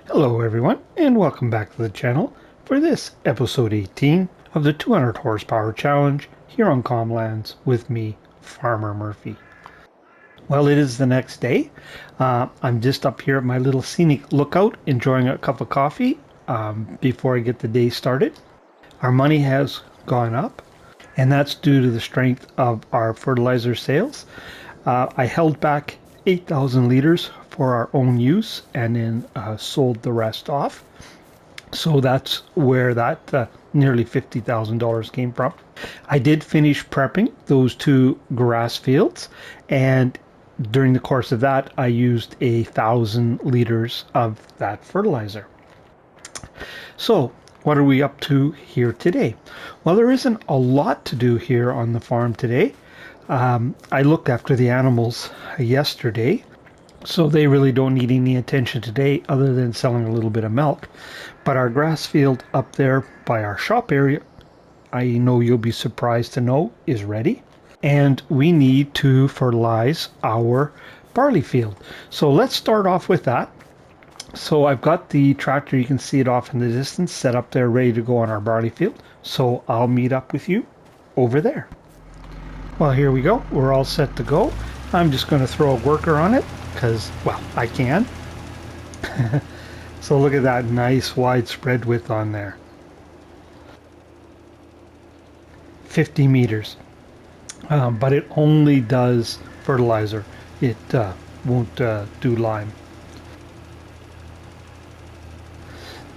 Hello everyone, and welcome back to the channel for this episode 18 of the 200 horsepower challenge here on Comlands with me, Farmer Murphy. Well, it is the next day. I'm just up here at my little scenic lookout enjoying a cup of coffee before I get the day started. Our money has gone up, and that's due to the strength of our fertilizer sales. I held back 8,000 liters for our own use and then sold the rest off. So that's where that nearly $50,000 came from. I did finish prepping those two grass fields, and during the course of that, I used 1,000 liters of that fertilizer. So, what are we up to here today? Well, there isn't a lot to do here on the farm today. I looked after the animals yesterday, so they really don't need any attention today other than selling a little bit of milk. But our grass field up there by our shop area, I know you'll be surprised to know, is ready. And we need to fertilize our barley field. So let's start off with that. So I've got the tractor, you can see it off in the distance, set up there ready to go on our barley field. So I'll meet up with you over there. Well, here we go. We're all set to go. I'm just going to throw a worker on it because, well, I can. So look at that nice wide spread width on there. 50 meters. But it only does fertilizer. It won't do lime.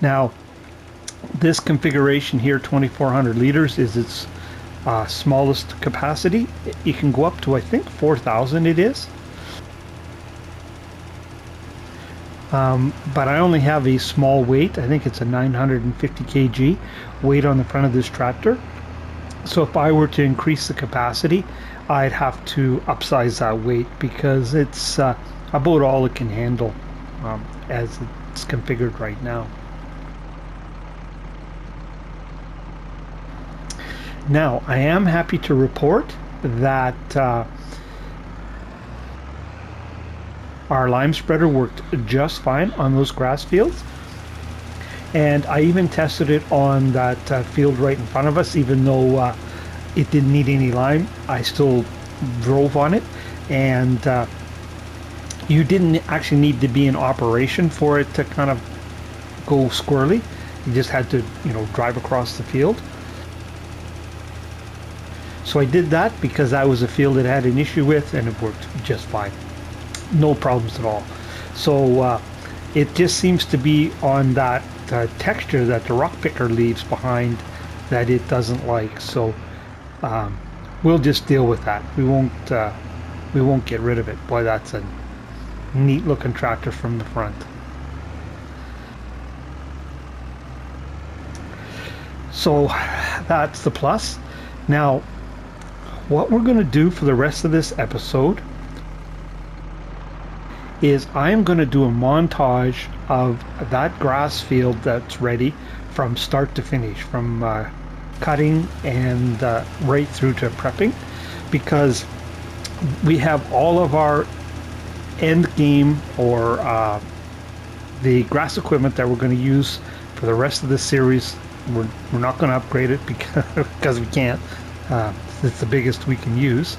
Now, this configuration here, 2,400 liters, is its smallest capacity. You can go up to, I think, 4,000 it is. But I only have a small weight. I think it's a 950 kg weight on the front of this tractor. So if I were to increase the capacity, I'd have to upsize that weight because it's about all it can handle as it's configured right now. Now, I am happy to report that our lime spreader worked just fine on those grass fields. And I even tested it on that field right in front of us, even though it didn't need any lime. I still drove on it, and you didn't actually need to be in operation for it to kind of go squirrely. You just had to, drive across the field. So I did that because that was a field it had an issue with, and it worked just fine. No problems at all. So it just seems to be on that texture that the rock picker leaves behind that it doesn't like. So we'll just deal with that. We won't get rid of it. Boy, that's a neat looking tractor from the front. So that's the plus. Now, what we're going to do for the rest of this episode is I am going to do a montage of that grass field that's ready from start to finish, from cutting and right through to prepping, because we have all of our end game or the grass equipment that we're going to use for the rest of the series. We're not going to upgrade it because we can't. It's the biggest we can use.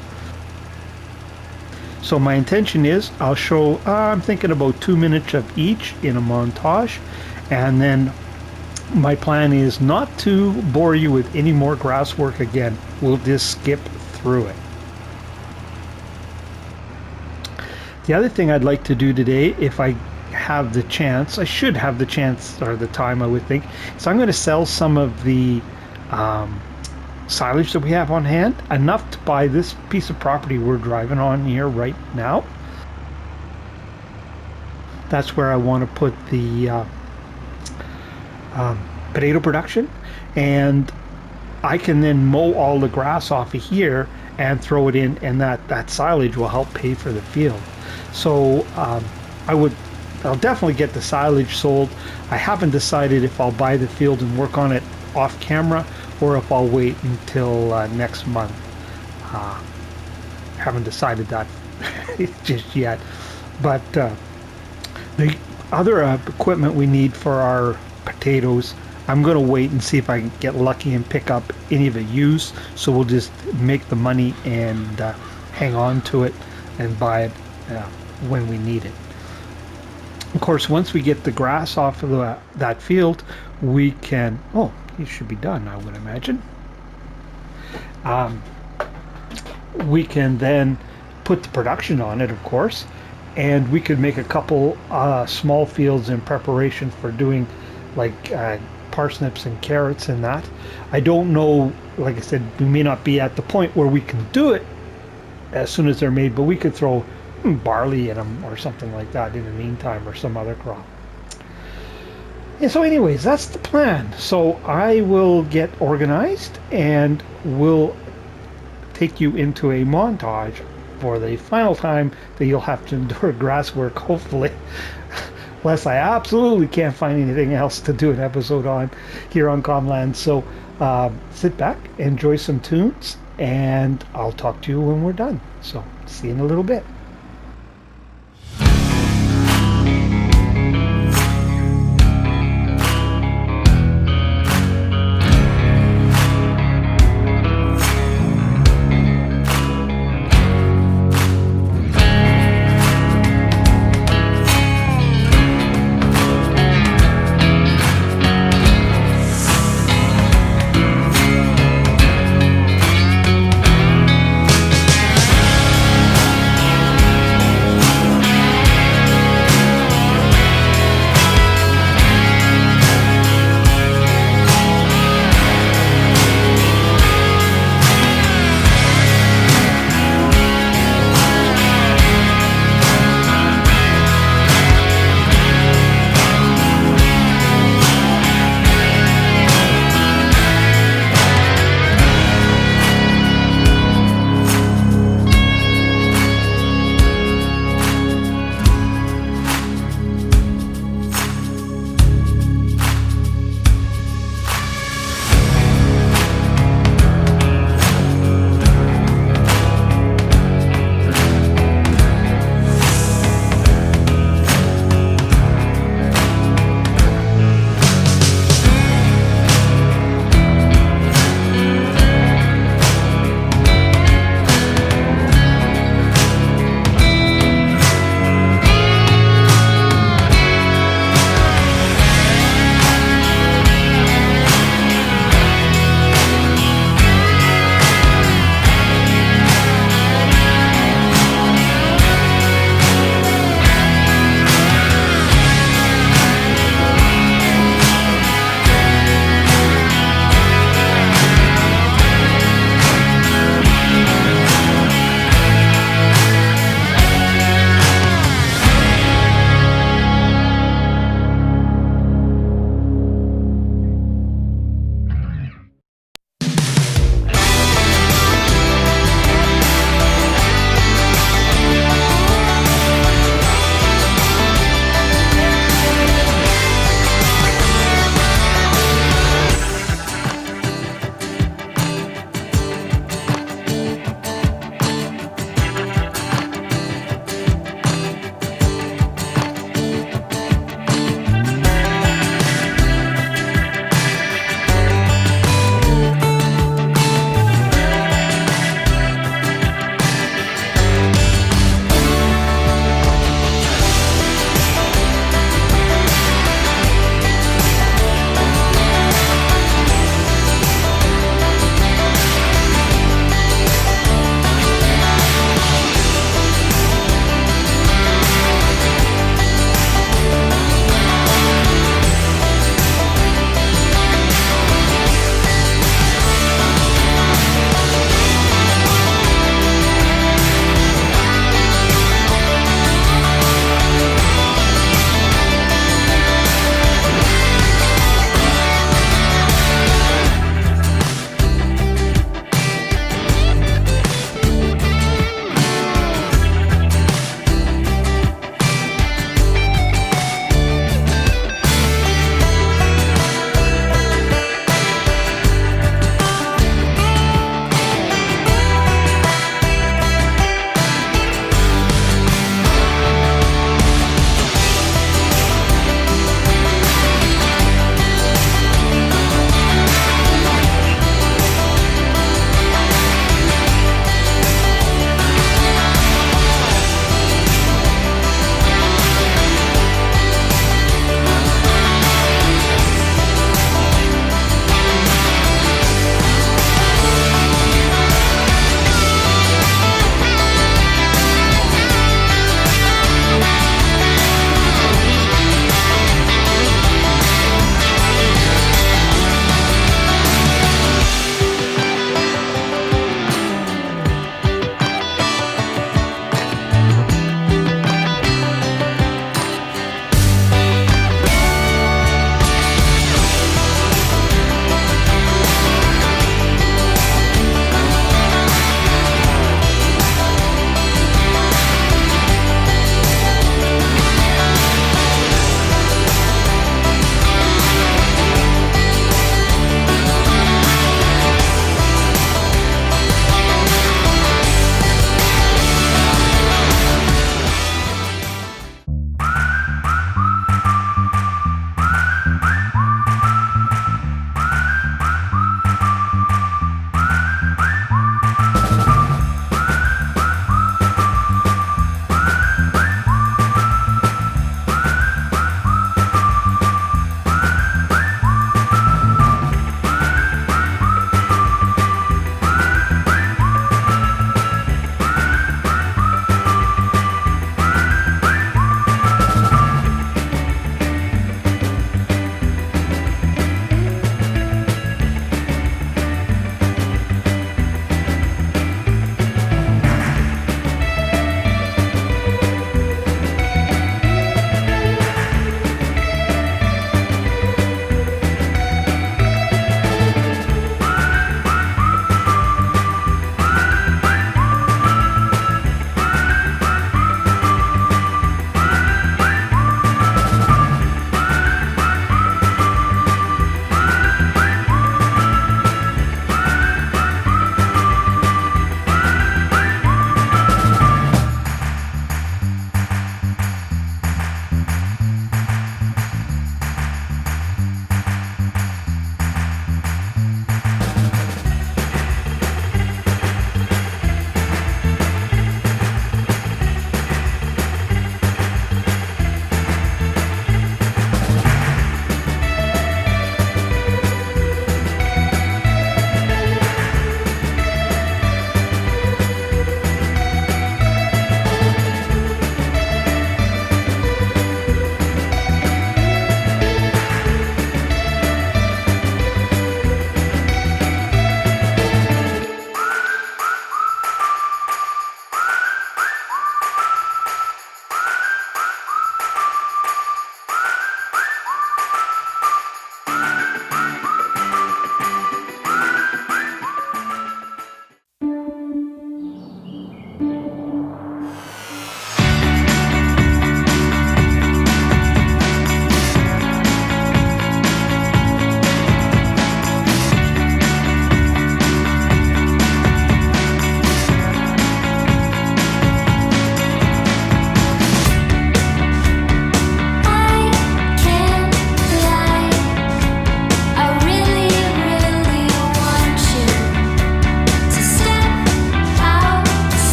So my intention is I'll show, I'm thinking about 2 minutes of each in a montage, and then my plan is not to bore you with any more grass work again. We'll just skip through it. The other thing I'd like to do today, if I have the chance, I should have the chance or the time I would think, so I'm going to sell some of the silage that we have on hand, enough to buy this piece of property we're driving on here right now. That's where I want to put the potato production, and I can then mow all the grass off of here and throw it in, and that silage will help pay for the field. So I'll definitely get the silage sold. I haven't decided if I'll buy the field and work on it off camera or if I'll wait until next month. Haven't decided that just yet. But other equipment we need for our potatoes, I'm going to wait and see if I can get lucky and pick up any of it used. So we'll just make the money and hang on to it and buy it when we need it. Of course, once we get the grass off of that field, we can, oh, it should be done, I would imagine. We can then put the production on it, of course, and we could make a couple small fields in preparation for doing like parsnips and carrots and that. I don't know, like I said, we may not be at the point where we can do it as soon as they're made, but we could throw barley in them or something like that in the meantime, or some other crop. And so anyways, that's the plan. So I will get organized and we'll take you into a montage for the final time that you'll have to endure grass work, hopefully, unless I absolutely can't find anything else to do an episode on here on Comland. So sit back, enjoy some tunes, and I'll talk to you when we're done. So see you in a little bit.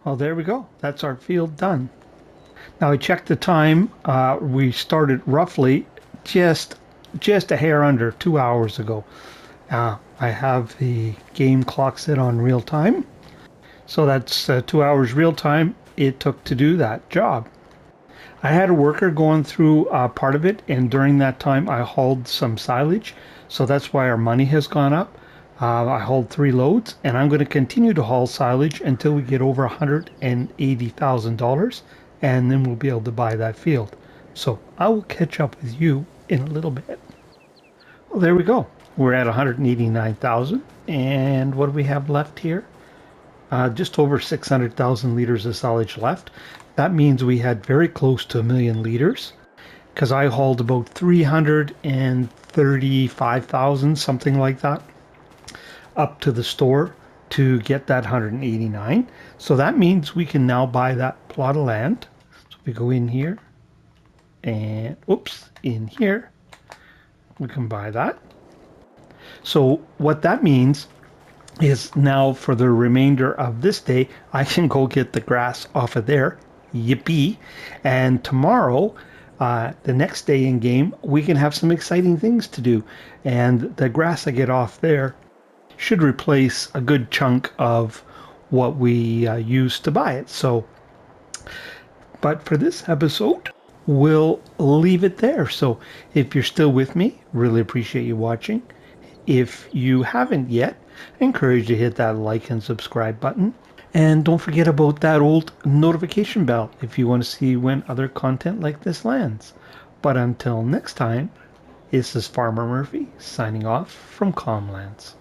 Well, there we go. That's our field done. Now I checked the time. We started roughly just just a hair under 2 hours ago. I have the game clock set on real time, so that's 2 hours real time it took to do that job. I had a worker going through part of it, and during that time, I hauled some silage, so that's why our money has gone up. I hauled 3 loads, and I'm going to continue to haul silage until we get over $180,000, and then we'll be able to buy that field. So I will catch up with you in a little bit. Well, there we go. We're at 189,000, and what do we have left here? Just over 600,000 liters of silage left. That means we had very close to 1,000,000 liters because I hauled about 335,000, something like that, up to the store to get that 189. So that means we can now buy that plot of land. So we go in here and, oops, in here, we can buy that. So what that means is now for the remainder of this day, I can go get the grass off of there. Yippee. And tomorrow, the next day in game, we can have some exciting things to do. And the grass I get off there should replace a good chunk of what we used to buy it. So, but for this episode, we'll leave it there. So if you're still with me, really appreciate you watching. If you haven't yet, I encourage you to hit that like and subscribe button. And don't forget about that old notification bell if you want to see when other content like this lands. But until next time, this is Farmer Murphy signing off from Calmlands.